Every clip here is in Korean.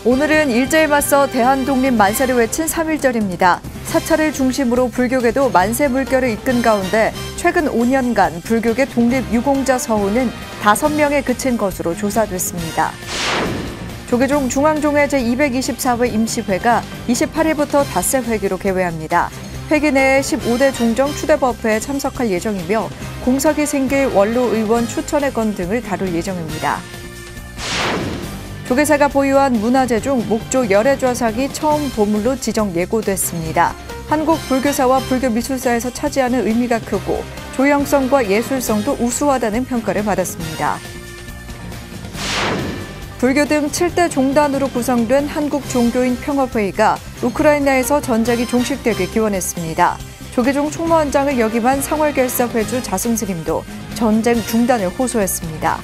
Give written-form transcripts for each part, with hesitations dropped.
오늘은 일제에 맞서 대한독립 만세를 외친 3.1절입니다. 사찰을 중심으로 불교계도 만세 물결을 이끈 가운데 최근 5년간 불교계 독립유공자 서훈은 5명에 그친 것으로 조사됐습니다. 조계종 중앙종회 제224회 임시회가 28일부터 닷새 회기로 개회합니다. 회기 내에 15대 종정 추대법회에 참석할 예정이며 공석이 생길 원로의원 추천의 건 등을 다룰 예정입니다. 조계사가 보유한 문화재 중 목조 열애좌석이 처음 보물로 지정 예고됐습니다. 한국 불교사와 불교미술사에서 차지하는 의미가 크고 조형성과 예술성도 우수하다는 평가를 받았습니다. 불교 등 7대 종단으로 구성된 한국종교인평화회의가 우크라이나에서 전쟁이 종식되길 기원했습니다. 조계종 총무원장을 역임한 상월결사 회주 자승스님도 전쟁 중단을 호소했습니다.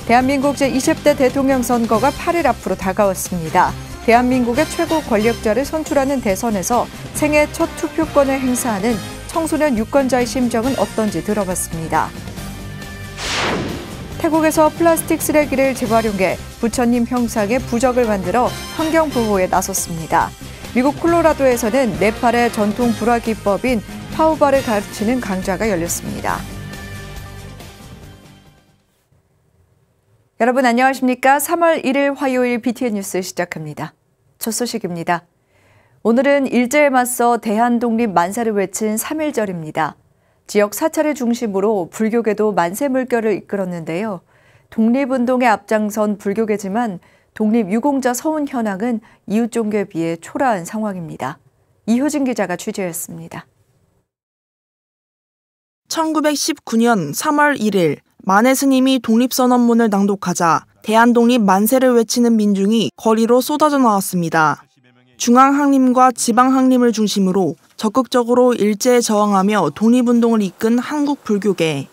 대한민국 제20대 대통령 선거가 8일 앞으로 다가왔습니다. 대한민국의 최고 권력자를 선출하는 대선에서 생애 첫 투표권을 행사하는 청소년 유권자의 심정은 어떤지 들어봤습니다. 태국에서 플라스틱 쓰레기를 재활용해 부처님 형상의 부적을 만들어 환경 보호에 나섰습니다. 미국 콜로라도에서는 네팔의 전통 불화 기법인 파우바를 가르치는 강좌가 열렸습니다. 여러분 안녕하십니까? 3월 1일 화요일 BTN 뉴스 시작합니다. 첫 소식입니다. 오늘은 일제에 맞서 대한독립 만세를 외친 3.1절입니다. 지역 사찰을 중심으로 불교계도 만세 물결을 이끌었는데요. 독립운동에 앞장선 불교계지만 독립유공자 서훈 현황은 이웃 종교에 비해 초라한 상황입니다. 이효진 기자가 취재했습니다. 1919년 3월 1일 만해 스님이 독립선언문을 낭독하자 대한독립 만세를 외치는 민중이 거리로 쏟아져 나왔습니다. 중앙항림과 지방항림을 중심으로 적극적으로 일제에 저항하며 독립운동을 이끈 한국 불교계.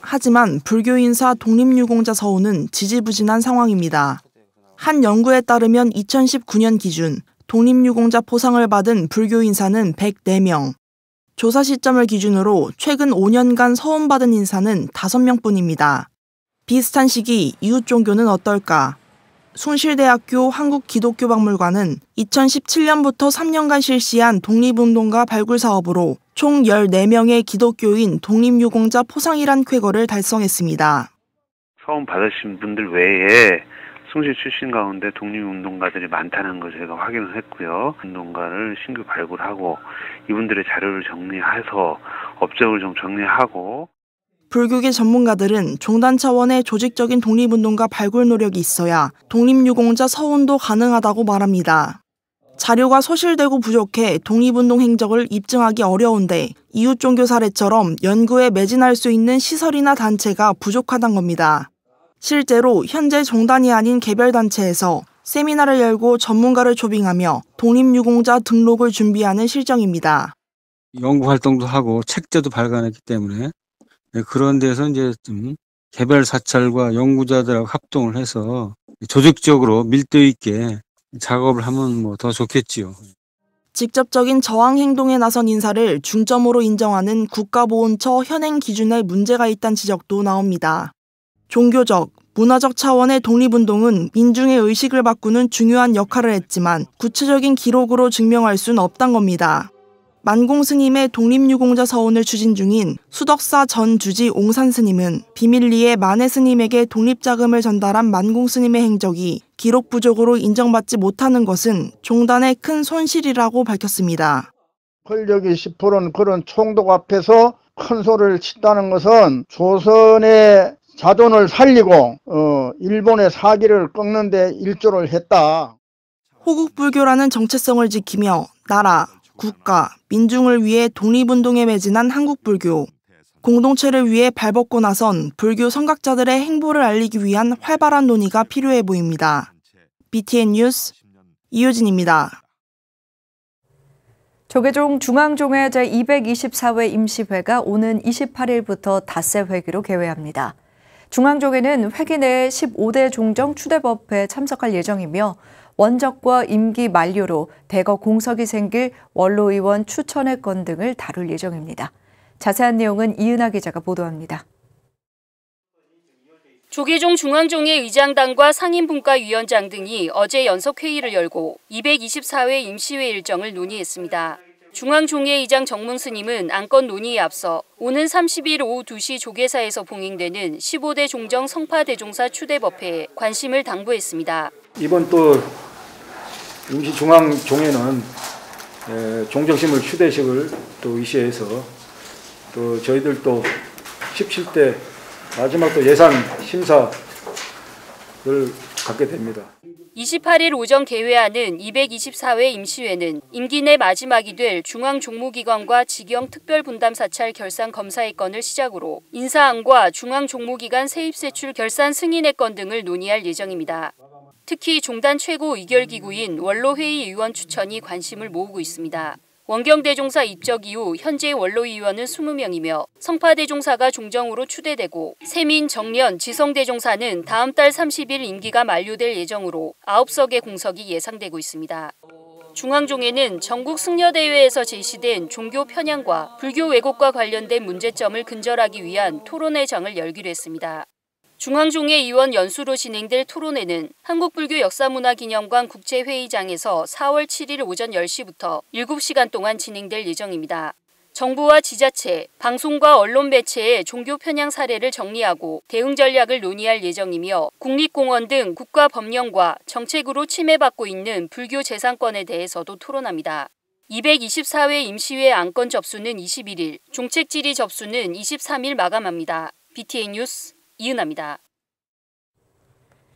하지만 불교 인사 독립유공자 서훈은 지지부진한 상황입니다. 한 연구에 따르면 2019년 기준 독립유공자 포상을 받은 불교 인사는 104명. 조사 시점을 기준으로 최근 5년간 서훈받은 인사는 5명뿐입니다. 비슷한 시기 이웃 종교는 어떨까? 숭실대학교 한국기독교박물관은 2017년부터 3년간 실시한 독립운동가 발굴 사업으로 총 14명의 기독교인 독립유공자 포상이란 쾌거를 달성했습니다. 서훈 받으신 분들 외에 숭실 출신 가운데 독립운동가들이 많다는 걸 제가 확인을 했고요. 운동가를 신규 발굴하고 이분들의 자료를 정리해서 업적을 좀 정리하고. 불교계 전문가들은 종단 차원의 조직적인 독립운동가 발굴 노력이 있어야 독립유공자 서훈도 가능하다고 말합니다. 자료가 소실되고 부족해 독립운동 행적을 입증하기 어려운데 이웃 종교 사례처럼 연구에 매진할 수 있는 시설이나 단체가 부족하단 겁니다. 실제로 현재 종단이 아닌 개별 단체에서 세미나를 열고 전문가를 초빙하며 독립유공자 등록을 준비하는 실정입니다. 연구 활동도 하고 책자도 발간했기 때문에 그런 데서 이제 좀 개별 사찰과 연구자들하고 합동을 해서 조직적으로 밀도 있게 작업을 하면 뭐 더 좋겠지요. 직접적인 저항 행동에 나선 인사를 중점으로 인정하는 국가보훈처 현행 기준에 문제가 있다는 지적도 나옵니다. 종교적, 문화적 차원의 독립운동은 민중의 의식을 바꾸는 중요한 역할을 했지만 구체적인 기록으로 증명할 수는 없단 겁니다. 만공 스님의 독립유공자 서훈을 추진 중인 수덕사 전 주지 옹산 스님은 비밀리에 만해 스님에게 독립자금을 전달한 만공 스님의 행적이 기록 부족으로 인정받지 못하는 것은 종단의 큰 손실이라고 밝혔습니다. 권력이 10%는 그런 총독 앞에서 큰 소리를 친다는 것은 조선의 자존을 살리고 일본의 사기를 꺾는 데 일조를 했다. 호국불교라는 정체성을 지키며 나라, 국가, 민중을 위해 독립운동에 매진한 한국불교. 공동체를 위해 발벗고 나선 불교 선각자들의 행보를 알리기 위한 활발한 논의가 필요해 보입니다. BTN 뉴스 이효진입니다. 조계종 중앙종회 제224회 임시회가 오는 28일부터 닷새 회기로 개회합니다. 중앙종회는 회기 내에 15대 종정 추대법회에 참석할 예정이며 원적과 임기 만료로 대거 공석이 생길 원로의원 추천의 건 등을 다룰 예정입니다. 자세한 내용은 이은하 기자가 보도합니다. 조계종 중앙종회 의장단과 상임분과위원장 등이 어제 연석회의를 열고 224회 임시회 일정을 논의했습니다. 중앙종회 의장 정문스님은 안건 논의에 앞서 오는 30일 오후 2시 조계사에서 봉행되는 15대 종정 성파대종사 추대법회에 관심을 당부했습니다. 이번 또 임시중앙종회는 종정식물 추대식을 또 의시해서 또 저희들 또 17대 마지막 또 예산 심사를 갖게 됩니다. 28일 오전 개회하는 224회 임시회는 임기 내 마지막이 될 중앙종무기관과 직영특별분담사찰 결산 검사의 건을 시작으로 인사안과 중앙종무기관 세입세출 결산 승인의 건 등을 논의할 예정입니다. 특히 종단 최고 의결기구인 원로회의위원 추천이 관심을 모으고 있습니다. 원경대종사 입적 이후 현재 원로위원은 20명이며 성파대종사가 종정으로 추대되고 세민, 정련, 지성대종사는 다음 달 30일 임기가 만료될 예정으로 9석의 공석이 예상되고 있습니다. 중앙종회는 전국 승려대회에서 제시된 종교 편향과 불교 왜곡과 관련된 문제점을 근절하기 위한 토론회 장을 열기로 했습니다. 중앙종회 의원 연수로 진행될 토론회는 한국불교역사문화기념관 국제회의장에서 4월 7일 오전 10시부터 7시간 동안 진행될 예정입니다. 정부와 지자체, 방송과 언론 매체의 종교 편향 사례를 정리하고 대응 전략을 논의할 예정이며 국립공원 등 국가 법령과 정책으로 침해받고 있는 불교 재산권에 대해서도 토론합니다. 224회 임시회 안건 접수는 21일, 종책 질의 접수는 23일 마감합니다. BTN 뉴스 이은하입니다.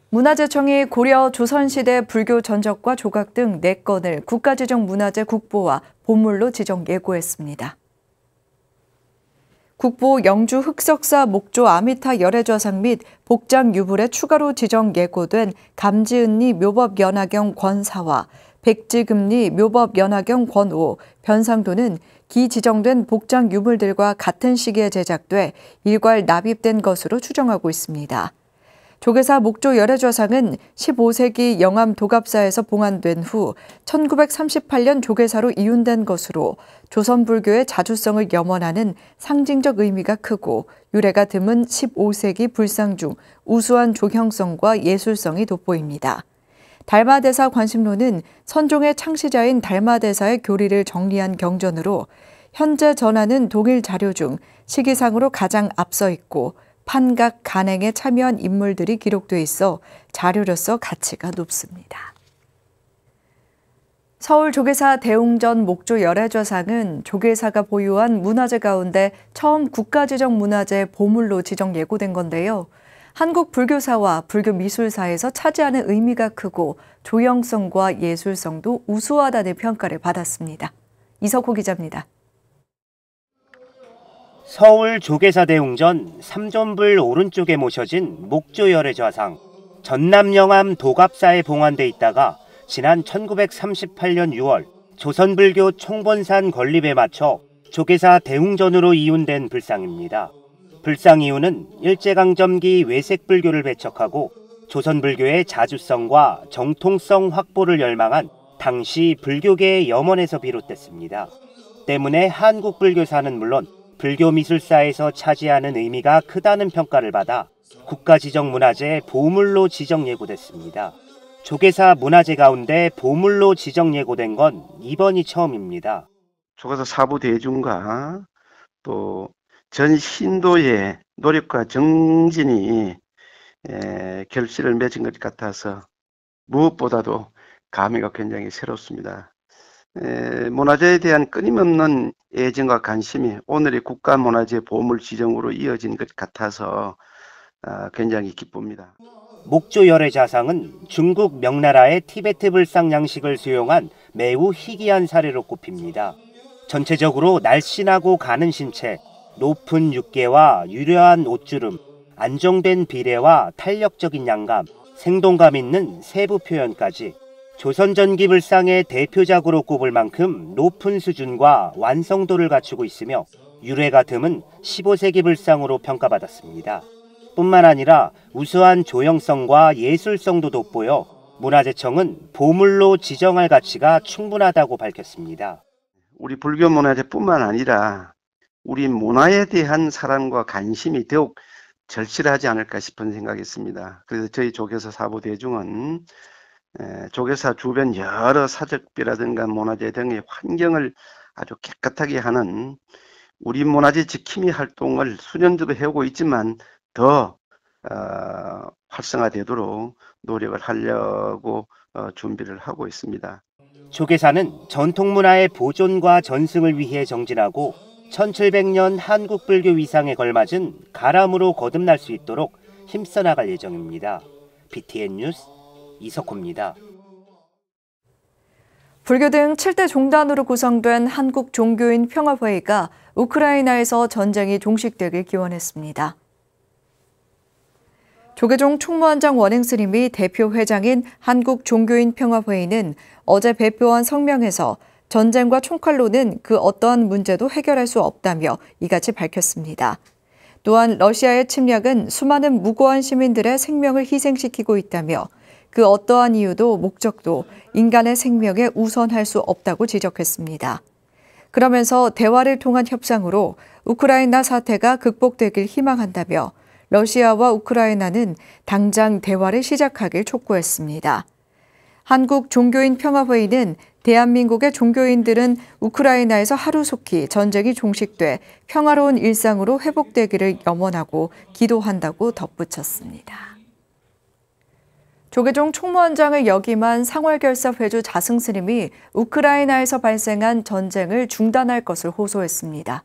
문화재청이 고려 조선시대 불교 전적과 조각 등 4건을 국가지정문화재 국보와 보물로 지정 예고했습니다. 국보 영주 흑석사 목조 아미타 열애좌상 및 복장 유물에 추가로 지정 예고된 감지은리 묘법 연화경 권사와 백지금리 묘법 연화경 권오, 변상도는 기 지정된 복장 유물들과 같은 시기에 제작돼 일괄 납입된 것으로 추정하고 있습니다. 조계사 목조 열애좌상은 15세기 영암 도갑사에서 봉안된 후 1938년 조계사로 이윤된 것으로 조선 불교의 자주성을 염원하는 상징적 의미가 크고 유래가 드문 15세기 불상 중 우수한 조형성과 예술성이 돋보입니다. 달마대사 관심로는 선종의 창시자인 달마대사의 교리를 정리한 경전으로 현재 전하는 동일 자료 중 시기상으로 가장 앞서 있고 판각 간행에 참여한 인물들이 기록돼 있어 자료로서 가치가 높습니다. 서울 조계사 대웅전 목조 열애좌상은 조계사가 보유한 문화재 가운데 처음 국가지정문화재 보물로 지정 예고된 건데요. 한국 불교사와 불교미술사에서 차지하는 의미가 크고 조형성과 예술성도 우수하다는 평가를 받았습니다. 이석호 기자입니다. 서울 조계사 대웅전 삼존불 오른쪽에 모셔진 목조 열애좌상. 전남 영암 도갑사에 봉안돼 있다가 지난 1938년 6월 조선불교 총본산 건립에 맞춰 조계사 대웅전으로 이윤된 불상입니다. 불상 이유는 일제강점기 외색불교를 배척하고 조선불교의 자주성과 정통성 확보를 열망한 당시 불교계의 염원에서 비롯됐습니다. 때문에 한국불교사는 물론 불교미술사에서 차지하는 의미가 크다는 평가를 받아 국가지정문화재 보물로 지정 예고됐습니다. 조계사 문화재 가운데 보물로 지정 예고된 건 이번이 처음입니다. 조계사 사부 대중과 또 전 신도의 노력과 정진이 결실을 맺은 것 같아서 무엇보다도 감회가 굉장히 새롭습니다. 문화재에 대한 끊임없는 애정과 관심이 오늘의 국가문화재 보물 지정으로 이어진 것 같아서 굉장히 기쁩니다. 목조 열애좌상은 중국 명나라의 티베트 불상 양식을 수용한 매우 희귀한 사례로 꼽힙니다. 전체적으로 날씬하고 가는 신체, 높은 육계와 유려한 옷주름, 안정된 비례와 탄력적인 양감, 생동감 있는 세부 표현까지 조선전기 불상의 대표작으로 꼽을 만큼 높은 수준과 완성도를 갖추고 있으며 유래가 드문 15세기 불상으로 평가받았습니다. 뿐만 아니라 우수한 조형성과 예술성도 돋보여 문화재청은 보물로 지정할 가치가 충분하다고 밝혔습니다. 우리 불교 문화재뿐만 아니라 우리 문화에 대한 사랑과 관심이 더욱 절실하지 않을까 싶은 생각이 있습니다. 그래서 저희 조교사 사부 대중은 조교사 주변 여러 사적비라든가 문화재 등의 환경을 아주 깨끗하게 하는 우리 문화재 지킴이 활동을 수년도로 해오고 있지만 더 활성화되도록 노력을 하려고 준비를 하고 있습니다. 조계사는 전통문화의 보존과 전승을 위해 정진하고 1700년 한국불교 위상에 걸맞은 가람으로 거듭날 수 있도록 힘써 나갈 예정입니다. BTN 뉴스 이석호입니다. 불교 등 7대 종단으로 구성된 한국종교인 평화회의가 우크라이나에서 전쟁이 종식되길 기원했습니다. 조계종 총무원장 원행스님이 대표 회장인 한국종교인 평화회의는 어제 발표한 성명에서 전쟁과 총칼로는 그 어떠한 문제도 해결할 수 없다며 이같이 밝혔습니다. 또한 러시아의 침략은 수많은 무고한 시민들의 생명을 희생시키고 있다며 그 어떠한 이유도 목적도 인간의 생명에 우선할 수 없다고 지적했습니다. 그러면서 대화를 통한 협상으로 우크라이나 사태가 극복되길 희망한다며 러시아와 우크라이나는 당장 대화를 시작하길 촉구했습니다. 한국종교인 평화회의는 대한민국의 종교인들은 우크라이나에서 하루속히 전쟁이 종식돼 평화로운 일상으로 회복되기를 염원하고 기도한다고 덧붙였습니다. 조계종 총무원장을 역임한 상월결사 회주 자승스님이 우크라이나에서 발생한 전쟁을 중단할 것을 호소했습니다.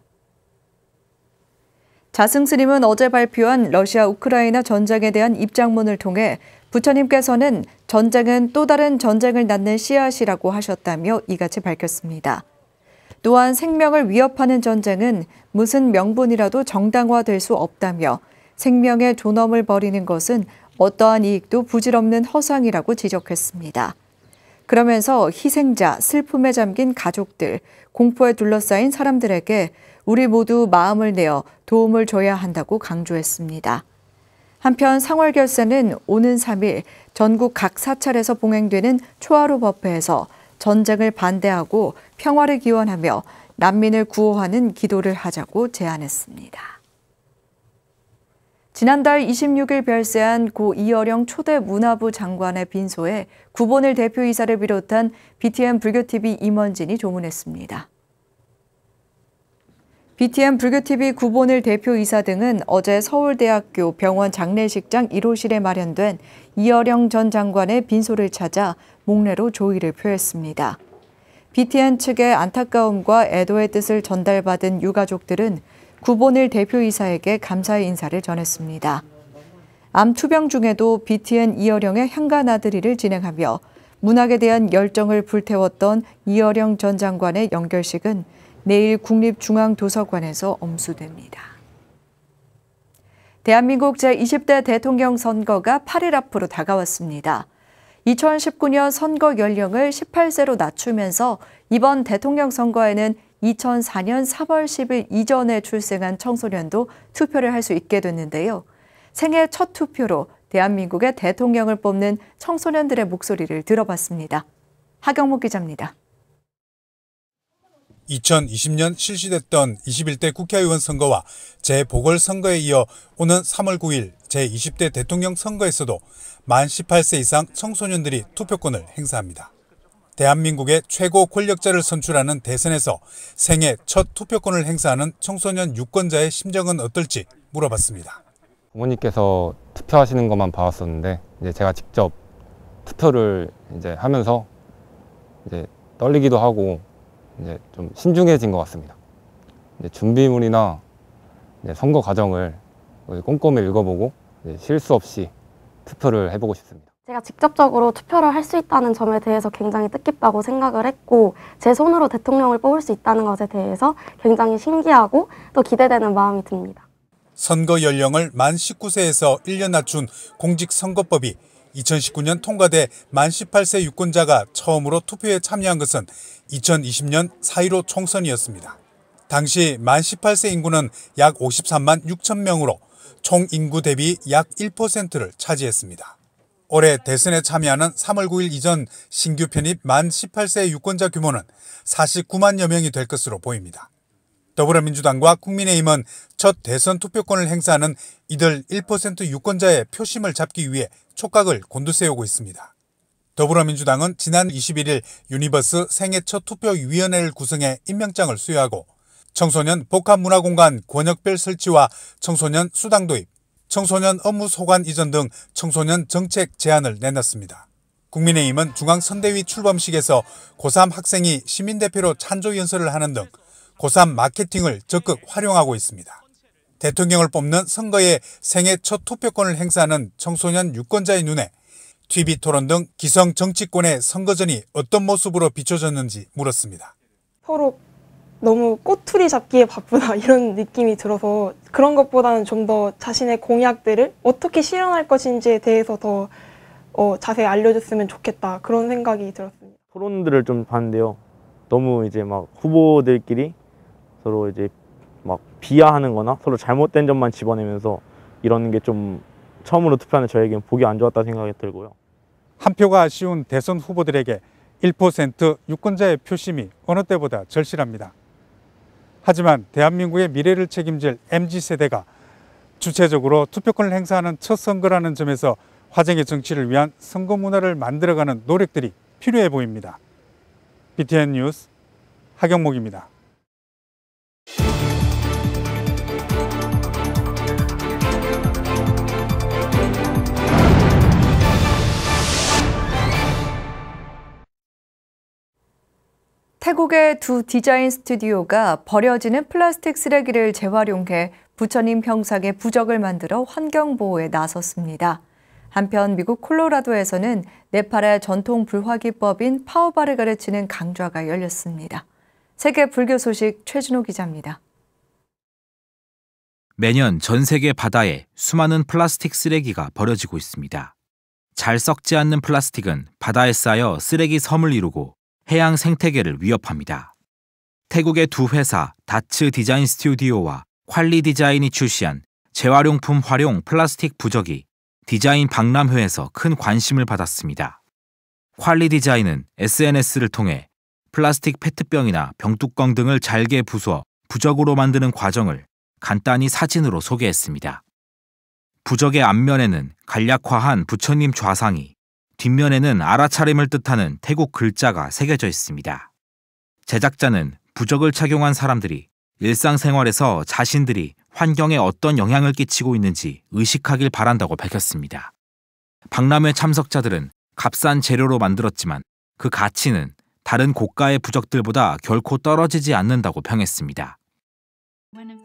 자승스님은 어제 발표한 러시아 우크라이나 전쟁에 대한 입장문을 통해 부처님께서는 전쟁은 또 다른 전쟁을 낳는 씨앗이라고 하셨다며 이같이 밝혔습니다. 또한 생명을 위협하는 전쟁은 무슨 명분이라도 정당화될 수 없다며 생명의 존엄을 버리는 것은 어떠한 이익도 부질없는 허상이라고 지적했습니다. 그러면서 희생자, 슬픔에 잠긴 가족들, 공포에 둘러싸인 사람들에게 우리 모두 마음을 내어 도움을 줘야 한다고 강조했습니다. 한편 상월결사는 오는 3일 전국 각 사찰에서 봉행되는 초하루 법회에서 전쟁을 반대하고 평화를 기원하며 난민을 구호하는 기도를 하자고 제안했습니다. 지난달 26일 별세한 고 이어령 초대 문화부 장관의 빈소에 구본을 대표이사를 비롯한 BTN 불교TV 임원진이 조문했습니다. BTN 불교TV 구본을 대표이사 등은 어제 서울대학교 병원 장례식장 1호실에 마련된 이어령 전 장관의 빈소를 찾아 목례로 조의를 표했습니다. BTN 측의 안타까움과 애도의 뜻을 전달받은 유가족들은 구본을 대표이사에게 감사의 인사를 전했습니다. 암 투병 중에도 BTN 이어령의 향가나들이를 진행하며 문학에 대한 열정을 불태웠던 이어령 전 장관의 영결식은 내일 국립중앙도서관에서 엄수됩니다. 대한민국 제20대 대통령 선거가 8일 앞으로 다가왔습니다. 2019년 선거 연령을 18세로 낮추면서 이번 대통령 선거에는 2004년 3월 10일 이전에 출생한 청소년도 투표를 할 수 있게 됐는데요. 생애 첫 투표로 대한민국의 대통령을 뽑는 청소년들의 목소리를 들어봤습니다. 하경목 기자입니다. 2020년 실시됐던 21대 국회의원 선거와 재보궐선거에 이어 오는 3월 9일 제20대 대통령 선거에서도 만 18세 이상 청소년들이 투표권을 행사합니다. 대한민국의 최고 권력자를 선출하는 대선에서 생애 첫 투표권을 행사하는 청소년 유권자의 심정은 어떨지 물어봤습니다. 부모님께서 투표하시는 것만 봐왔었는데 이제 제가 직접 투표를 이제 하면서 이제 떨리기도 하고 이제 좀 신중해진 것 같습니다. 이제 준비물이나 이제 선거 과정을 꼼꼼히 읽어보고 이제 실수 없이 투표를 해보고 싶습니다. 제가 직접적으로 투표를 할 수 있다는 점에 대해서 굉장히 뜻깊다고 생각을 했고 제 손으로 대통령을 뽑을 수 있다는 것에 대해서 굉장히 신기하고 또 기대되는 마음이 듭니다. 선거 연령을 만 19세에서 1년 낮춘 공직선거법이 2019년 통과돼 만 18세 유권자가 처음으로 투표에 참여한 것은 2020년 4.15 총선이었습니다. 당시 만 18세 인구는 약 53만 6천 명으로 총 인구 대비 약 1%를 차지했습니다. 올해 대선에 참여하는 3월 9일 이전 신규 편입 만 18세 유권자 규모는 49만여 명이 될 것으로 보입니다. 더불어민주당과 국민의힘은 첫 대선 투표권을 행사하는 이들 1% 유권자의 표심을 잡기 위해 촉각을 곤두세우고 있습니다. 더불어민주당은 지난 21일 유니버스 생애 첫 투표위원회를 구성해 임명장을 수여하고 청소년 복합문화공간 권역별 설치와 청소년 수당 도입, 청소년 업무 소관 이전 등 청소년 정책 제안을 내놨습니다. 국민의힘은 중앙선대위 출범식에서 고3 학생이 시민대표로 찬조연설을 하는 등 고3 마케팅을 적극 활용하고 있습니다. 대통령을 뽑는 선거에 생애 첫 투표권을 행사하는 청소년 유권자의 눈에 TV토론 등 기성 정치권의 선거전이 어떤 모습으로 비춰졌는지 물었습니다. 서로 너무 꼬투리 잡기에 바쁘다 이런 느낌이 들어서 그런 것보다는 좀 더 자신의 공약들을 어떻게 실현할 것인지에 대해서 더 자세히 알려줬으면 좋겠다 그런 생각이 들었습니다. 토론들을 좀 봤는데요. 너무 이제 막 후보들끼리 서로 이제 막 비하하는 거나 서로 잘못된 점만 집어내면서 이러는 게 좀 처음으로 투표하는 저에게는 보기 안 좋았다 생각이 들고요. 한 표가 아쉬운 대선 후보들에게 1% 유권자의 표심이 어느 때보다 절실합니다. 하지만 대한민국의 미래를 책임질 MZ세대가 주체적으로 투표권을 행사하는 첫 선거라는 점에서 화쟁의 정치를 위한 선거 문화를 만들어가는 노력들이 필요해 보입니다. BTN 뉴스 하경목입니다. 태국의 두 디자인 스튜디오가 버려지는 플라스틱 쓰레기를 재활용해 부처님 형상의 부적을 만들어 환경보호에 나섰습니다. 한편 미국 콜로라도에서는 네팔의 전통 불화기법인 파오바를 가르치는 강좌가 열렸습니다. 세계 불교 소식 최준호 기자입니다. 매년 전 세계 바다에 수많은 플라스틱 쓰레기가 버려지고 있습니다. 잘 썩지 않는 플라스틱은 바다에 쌓여 쓰레기 섬을 이루고 해양 생태계를 위협합니다. 태국의 두 회사 다츠 디자인 스튜디오와 퀄리 디자인이 출시한 재활용품 활용 플라스틱 부적이 디자인 박람회에서 큰 관심을 받았습니다. 퀄리 디자인은 SNS를 통해 플라스틱 페트병이나 병뚜껑 등을 잘게 부수어 부적으로 만드는 과정을 간단히 사진으로 소개했습니다. 부적의 앞면에는 간략화한 부처님 좌상이, 뒷면에는 알아차림을 뜻하는 태국 글자가 새겨져 있습니다. 제작자는 부적을 착용한 사람들이 일상생활에서 자신들이 환경에 어떤 영향을 끼치고 있는지 의식하길 바란다고 밝혔습니다. 박람회 참석자들은 값싼 재료로 만들었지만 그 가치는 다른 고가의 부적들보다 결코 떨어지지 않는다고 평했습니다.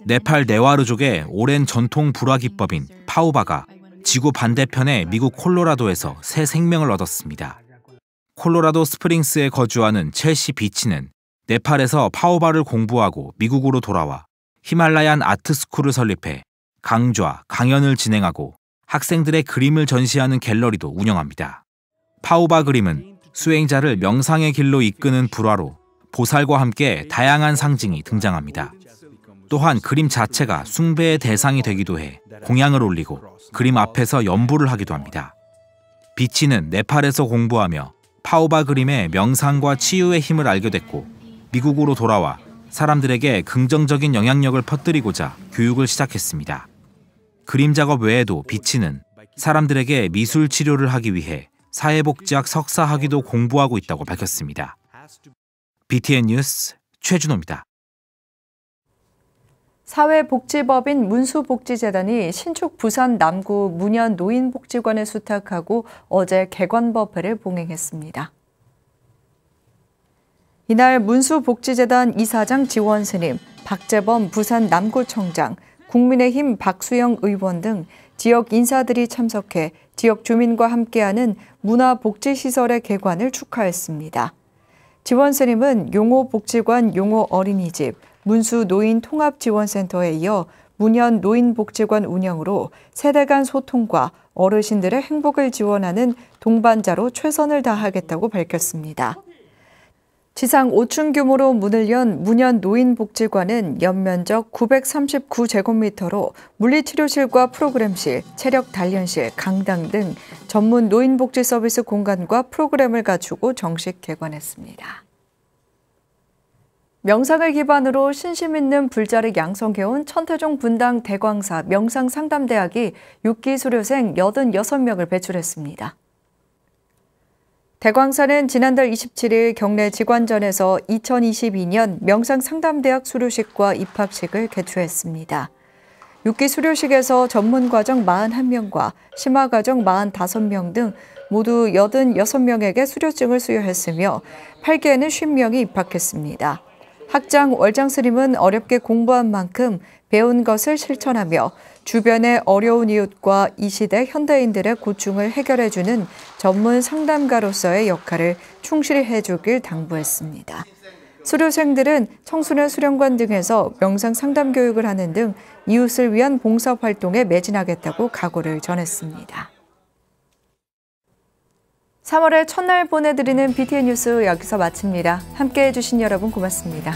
네팔 네와르족의 오랜 전통 불화 기법인 파우바가 지구 반대편의 미국 콜로라도에서 새 생명을 얻었습니다. 콜로라도 스프링스에 거주하는 첼시 비치는 네팔에서 파오바를 공부하고 미국으로 돌아와 히말라얀 아트스쿨을 설립해 강좌, 강연을 진행하고 학생들의 그림을 전시하는 갤러리도 운영합니다. 파오바 그림은 수행자를 명상의 길로 이끄는 불화로 보살과 함께 다양한 상징이 등장합니다. 또한 그림 자체가 숭배의 대상이 되기도 해 공양을 올리고 그림 앞에서 연부를 하기도 합니다. 비치는 네팔에서 공부하며 파오바 그림의 명상과 치유의 힘을 알게 됐고 미국으로 돌아와 사람들에게 긍정적인 영향력을 퍼뜨리고자 교육을 시작했습니다. 그림 작업 외에도 비치는 사람들에게 미술 치료를 하기 위해 사회복지학 석사 학위도 공부하고 있다고 밝혔습니다. BTN 뉴스 최준호입니다. 사회복지법인 문수복지재단이 신축 부산 남구 문현 노인복지관을 수탁하고 어제 개관법회를 봉행했습니다. 이날 문수복지재단 이사장 지원 스님, 박재범 부산 남구청장, 국민의힘 박수영 의원 등 지역 인사들이 참석해 지역 주민과 함께하는 문화복지시설의 개관을 축하했습니다. 지원 스님은 용호복지관 용호어린이집, 문수노인통합지원센터에 이어 문현 노인복지관 운영으로 세대 간 소통과 어르신들의 행복을 지원하는 동반자로 최선을 다하겠다고 밝혔습니다. 지상 5층 규모로 문을 연 문현 노인복지관은 연면적 939제곱미터로 물리치료실과 프로그램실, 체력단련실, 강당 등 전문 노인복지 서비스 공간과 프로그램을 갖추고 정식 개관했습니다. 명상을 기반으로 신심 있는 불자를 양성해온 천태종 분당 대광사 명상상담대학이 6기 수료생 86명을 배출했습니다. 대광사는 지난달 27일 경내 직관전에서 2022년 명상상담대학 수료식과 입학식을 개최했습니다. 6기 수료식에서 전문과정 41명과 심화과정 45명 등 모두 86명에게 수료증을 수여했으며 8기에는 50명이 입학했습니다. 학장 월장 스님은 어렵게 공부한 만큼 배운 것을 실천하며 주변의 어려운 이웃과 이 시대 현대인들의 고충을 해결해주는 전문 상담가로서의 역할을 충실히 해주길 당부했습니다. 수료생들은 청소년 수련관 등에서 명상 상담 교육을 하는 등 이웃을 위한 봉사활동에 매진하겠다고 각오를 전했습니다. 3월의 첫날 보내드리는 BTN 뉴스 여기서 마칩니다. 함께해 주신 여러분 고맙습니다.